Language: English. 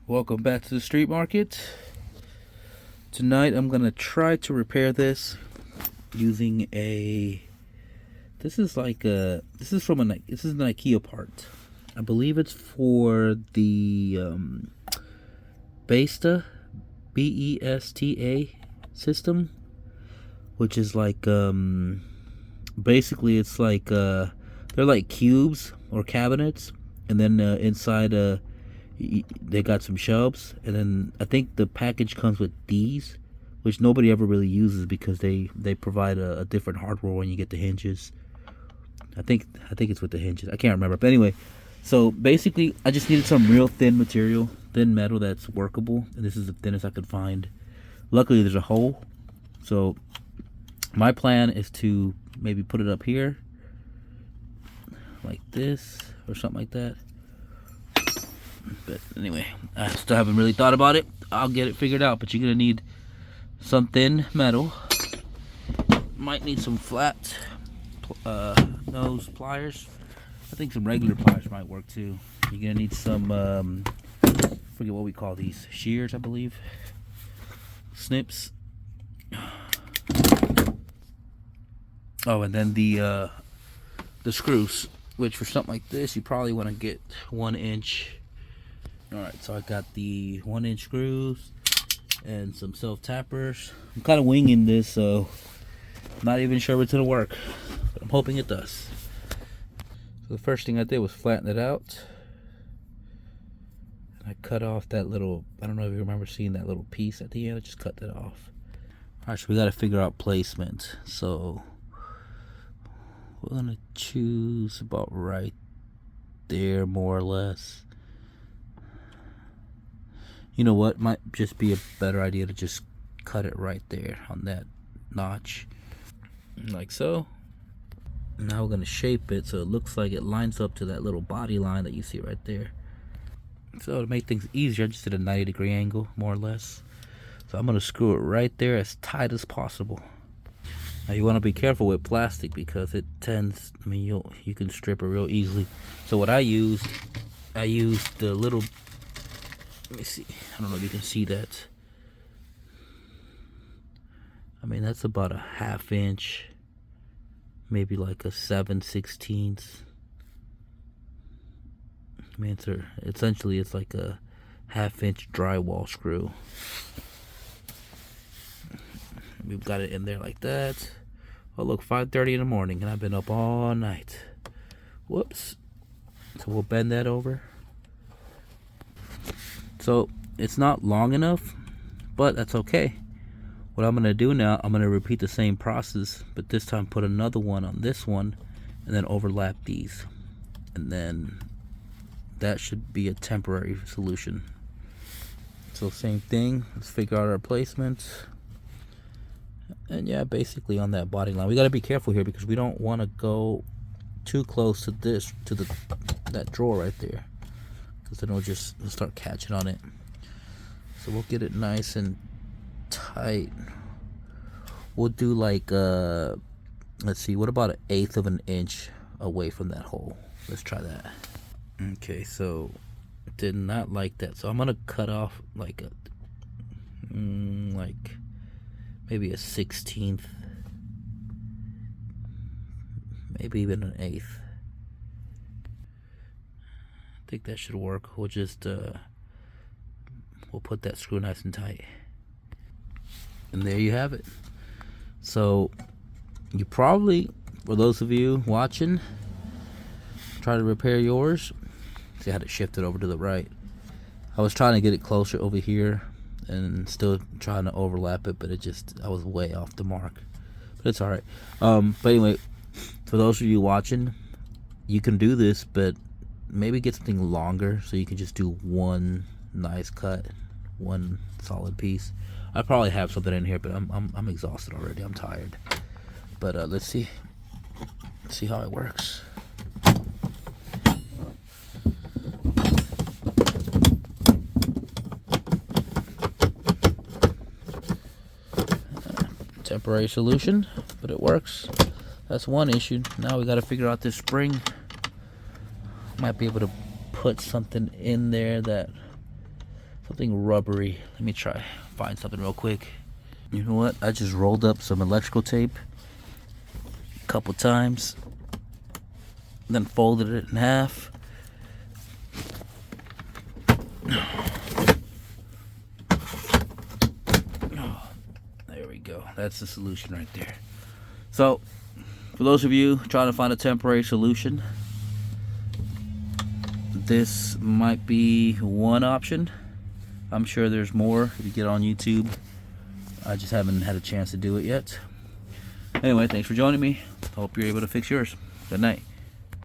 Welcome back to the street market. Tonight I'm gonna try to repair this using a. This is an IKEA part. I believe it's for the Besta, BESTA system, which is like basically it's like they're like cubes or cabinets, and then inside they got some shelves, and then I think the package comes with these, which nobody ever really uses because they provide a different hardware when you get the hinges. I think it's with the hinges. I can't remember, but anyway. So basically, I just needed some real thin material, thin metal that's workable, and this is the thinnest I could find. Luckily, there's a hole, so my plan is to maybe put it up here, like this, or something like that. But anyway, I still haven't really thought about it. I'll get it figured out, but you're gonna need some thin metal. Might need some flat nose pliers. I think some regular pliers might work too. You're gonna need some forget what we call these, shears, I believe, snips. Oh, and then the screws, which for something like this you probably want to get 1 inch. Alright, so I got the 1-inch screws and some self-tappers. I'm kind of winging this, so I'm not even sure if it's going to work, but I'm hoping it does. So the first thing I did was flatten it out. I cut off that little, I don't know if you remember seeing that little piece at the end. I just cut that off. Alright, so we got to figure out placement. So we're going to choose about right there, more or less. You know what, might just be a better idea to just cut it right there on that notch, like so. Now we're gonna shape it so it looks like it lines up to that little body line that you see right there. So to make things easier, I just did a 90-degree angle, more or less. So I'm gonna screw it right there as tight as possible. Now you want to be careful with plastic because it tends, I mean, you can strip it real easily. So what I used the little, let me see, I don't know if you can see that. I mean, that's about a 1/2 inch, maybe like a 7/16. I mean, essentially it's like a 1/2 inch drywall screw. We've got it in there like that. Oh look, 5:30 in the morning and I've been up all night. Whoops. So we'll bend that over. So it's not long enough, but that's okay. What I'm gonna do now, I'm gonna repeat the same process, but this time put another one on this one and then overlap these. And then that should be a temporary solution. So same thing, let's figure out our placement. And yeah, basically on that body line. We gotta be careful here because we don't wanna go too close to this, that drawer right there, because then it'll start catching on it. So we'll get it nice and tight. We'll do like let's see, what about 1/8 of an inch away from that hole? Let's try that. Okay, so did not like that, so I'm gonna cut off like like maybe a 1/16, maybe even an 1/8. I think that should work. We'll just we'll put that screw nice and tight, and there you have it. So you probably, for those of you watching, try to repair yours. See, I had to shift it over to the right. I was trying to get it closer over here and still trying to overlap it, but I was way off the mark, but it's all right. But anyway, for those of you watching, you can do this, but maybe get something longer so you can just do one nice cut, one solid piece. I probably have something in here, but I'm exhausted already. I'm tired. But let's see how it works. Temporary solution, but it works. That's one issue. Now we got to figure out this spring. Might be able to put something in there that Something rubbery. Let me try find something real quick. You know what? I just rolled up some electrical tape a couple times, then folded it in half. Oh, there we go. That's the solution right there. So, for those of you trying to find a temporary solution, this might be one option. I'm sure there's more if you get on YouTube. I just haven't had a chance to do it yet. Anyway, thanks for joining me. Hope you're able to fix yours. Good night.